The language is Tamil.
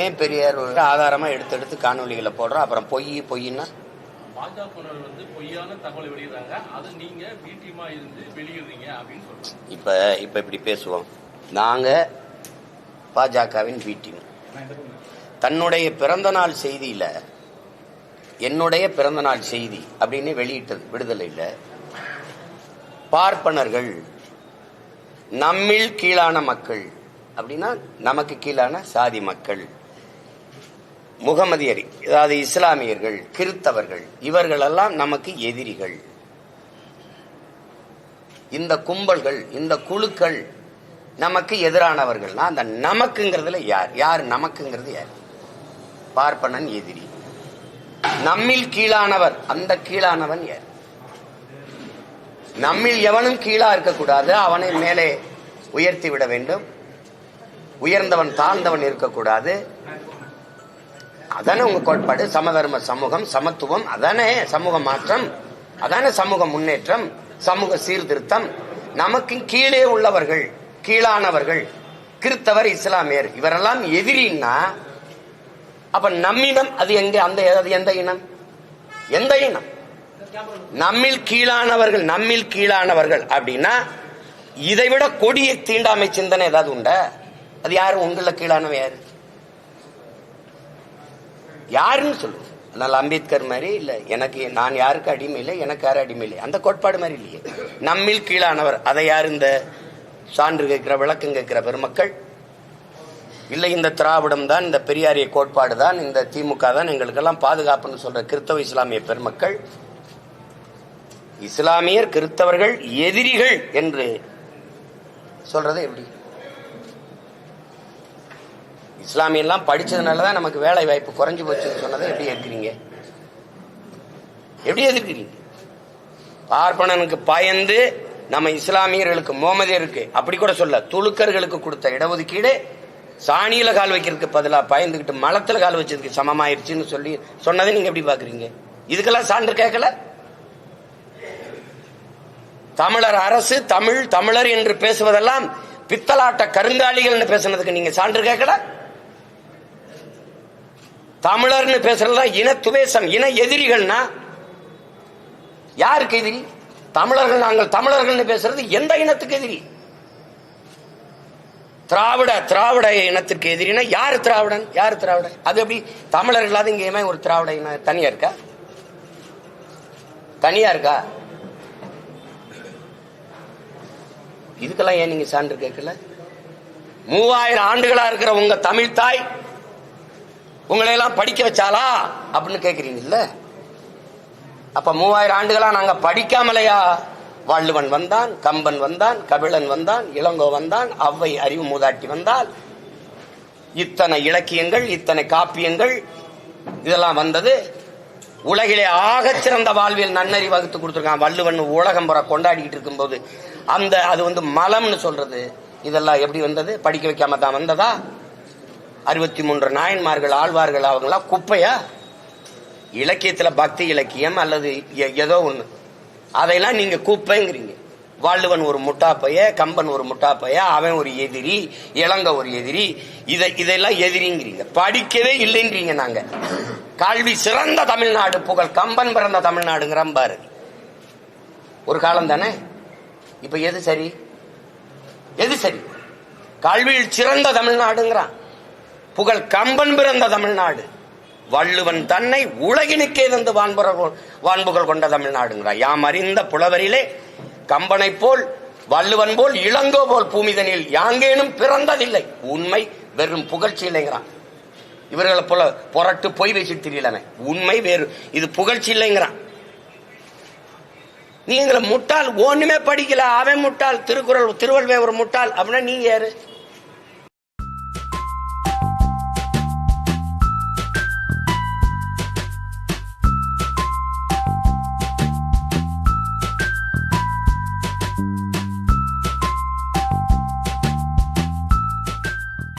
ஏன் பெரியார் ஆதாரமா எடுத்து எடுத்து காணொலிகளை போடுறோம்? அப்புறம் பொய்னா பாஜகவினர் பொய்யான தகவலை வெளியிடுறாங்க, அதை நீங்க வீட்டியமா இருந்து வெளியிடுறீங்க அப்படின்னு சொல்றாங்க. இப்ப இப்படி பேசுவோம். நாங்க பாஜகவின் வீட்டின் தன்னுடைய பிறந்த நாள் செய்தியில என்னுடைய பிறந்த நாள் செய்தி அப்படின்னு வெளியிட்டது விடுதலையில பார்ப்பனர்கள் நம்மில் கீழான மக்கள் அப்படின்னா நமக்கு கீழான சாதி மக்கள், முகமதியர், அதாவது இஸ்லாமியர்கள், கிறித்தவர்கள், இவர்களெல்லாம் நமக்கு எதிரிகள். இந்த கும்பல்கள், இந்த குழுக்கள் நமக்கு எதிரானவர்கள். அந்த நமக்குங்கிறதுல யார் நமக்குங்கிறது யார்? பார்ப்பனன் எதிரி. நம்மில் கீழானவர், அந்த கீழானவன் யார்? நம்மில் எவனும் கீழா இருக்கக்கூடாது, அவனை மேலே உயர்த்தி விட வேண்டும். உயர்ந்தவன் தாழ்ந்தவன் இருக்கக்கூடாது. அதானே உங்க கோட்பாடு. சமதர்ம சமூகம், சமத்துவம், அதானே சமூக மாற்றம், அதானே சமூக முன்னேற்றம், சமூக சீர்திருத்தம். நமக்கு கீழே உள்ளவர்கள், கீழானவர்கள், கிறித்தவர், இஸ்லாமியர், இவரெல்லாம் எதிரின்னா அப்ப நம்மிடம் அது எங்க? அந்த எந்த இனம்? எந்த இனம்? நம்மில் கீழானவர்கள், நம்மில் கீழானவர்கள் அப்படின்னா இதைவிட கொடிய தீண்டாமை சிந்தனை ஏதாவது உண்டா? அது யாரு? உங்கள கீழானவன் யாரு? யாருன்னு சொல்லுங்க. அதனால அம்பேத்கர் மாதிரி இல்ல, எனக்கு நான் யாருக்கு அடிமை இல்லை, எனக்கு யாரும் அடிமை இல்லை, அந்த கோட்பாடு மாதிரி இல்லையே. நம்மில் கீழானவர், அதை யார்? இந்த சான்று கேட்கிற, விளக்கம் கேட்கிற பெருமக்கள் இல்லை, இந்த திராவிடம் தான், இந்த பெரியாரிய கோட்பாடு தான், இந்த திமுக தான் எங்களுக்கெல்லாம் பாதுகாப்புன்னு சொல்ற கிறிஸ்தவ இஸ்லாமிய பெருமக்கள், இஸ்லாமியர் கிறிஸ்தவர்கள் எதிரிகள் என்று சொல்றது எப்படி? இஸ்லாமியெல்லாம் படிச்சதுனாலதான் நமக்கு வேலை வாய்ப்பு குறைஞ்சு போச்சுன்னு சொன்னதை எப்படி எதிர்க்கிறீங்க? எப்படி எதிர்க்கிறீங்க? பார்ப்பனனுக்கு பயந்து நம்ம இஸ்லாமியர்களுக்கு, முகமதியருக்கு அப்படி கூட சொல்ல, துலுக்கர்களுக்கு கொடுத்த இடஒதுக்கீடு சாணியில கால் வைக்கிறதுக்கு பதிலா பயந்துகிட்டு மலத்துல கால் வச்சதுக்கு சமமாயிருச்சுன்னு சொல்லி சொன்னதை நீங்க எப்படி பாக்குறீங்க? இதுக்கெல்லாம் சான்று கேட்கல. தமிழர் அரசு, தமிழ், தமிழர் என்று பேசுவதெல்லாம் பித்தலாட்ட கருங்காலிகள் பேசுனதுக்கு நீங்க சான்று கேட்கல. தமிழர்னு பேசுறதுதான் இன துவேசம், இன எதிரிகள்னா யாருக்கு எதிரி? தமிழர்கள், நாங்கள் தமிழர்கள் பேசுறது எந்த இனத்துக்கு எதிரி? திராவிட இனத்திற்கு எதிரினா யாரு திராவிடன்? யாரு திராவிடன்? அது எப்படி தமிழர் இல்லாத இங்கேயுமே ஒரு திராவிட இனம் தனியா இருக்கா? தனியா இருக்கா? இதுக்கெல்லாம் ஏன் நீங்க சான்று கேட்கல? 3000 ஆண்டுகளா இருக்கிற உங்க தமிழ் தாய் உங்களை எல்லாம் படிக்க வச்சாலா அப்படின்னு கேக்குறீங்கல்ல? அப்ப 3000 ஆண்டுகளா நாங்க படிக்காமலையா? வள்ளுவன் வந்தான், கம்பன் வந்தான், கபிலன் வந்தான், இளங்கோ வந்தான், ஔவை அறிவு மூதாட்டி வந்தால், இத்தனை இலக்கியங்கள், இத்தனை காப்பியங்கள் இதெல்லாம் வந்தது. உலகிலே ஆகச் சிறந்த வாழ்வியல் நன்னறி வகுத்து கொடுத்திருக்கான் வள்ளுவன். உலகம் புற கொண்டாடிக்கிட்டு இருக்கும்போது அது மலம்னு சொல்றது. இதெல்லாம் எப்படி வந்தது? படிக்க வைக்காம தான் வந்ததா? 63 நாயன்மார்கள், ஆழ்வார்கள், அவங்களாம் குப்பையா? இலக்கியத்துல பக்தி இலக்கியம் அல்லது ஏதோ ஒண்ணு, அதையெல்லாம் நீங்க குப்பைங்கிறீங்க. வள்ளுவன் ஒரு முட்டாப்பைய, கம்பன் ஒரு முட்டாப்பைய, அவன் ஒரு எதிரி, இளங்க ஒரு எதிரி, இதெல்லாம் எதிரிங்கிறீங்க. படிக்கவே இல்லைன்றீங்க. நாங்க கல்வி சிறந்த தமிழ்நாடு, புகழ் கம்பன் பிறந்த தமிழ்நாடுங்கிற பாரதி. ஒரு காலம் தானே. இப்ப எது சரி? எது சரி? கல்வியில் சிறந்த தமிழ்நாடுங்கிறான், புகழ் கம்பன் பிறந்த தமிழ்நாடு. வள்ளுவன் தன்னை உலகினுக்கே தந்து வான்புகழ் கொண்ட தமிழ்நாடுங்கிறான். யாம் அறிந்த புலவரிலே கம்பனை போல், வள்ளுவன் போல், இளங்கோ போல் பூமிதனில் யாங்கேனும் பிறந்ததில்லை. உண்மை வெறும் புகழ்ச்சி இல்லைங்கிறான். இவர்களை போல புரட்டு பொய் வச்சு தெரியலமே. உண்மை வேறு, இது புகழ்ச்சி இல்லைங்கிறான். நீங்களை முட்டாள், ஒண்ணுமே படிக்கல, அவன் முட்டாள், திருக்குறள் திருவள்ளுவர் முட்டாள் அப்படின்னா நீங்க யாரு?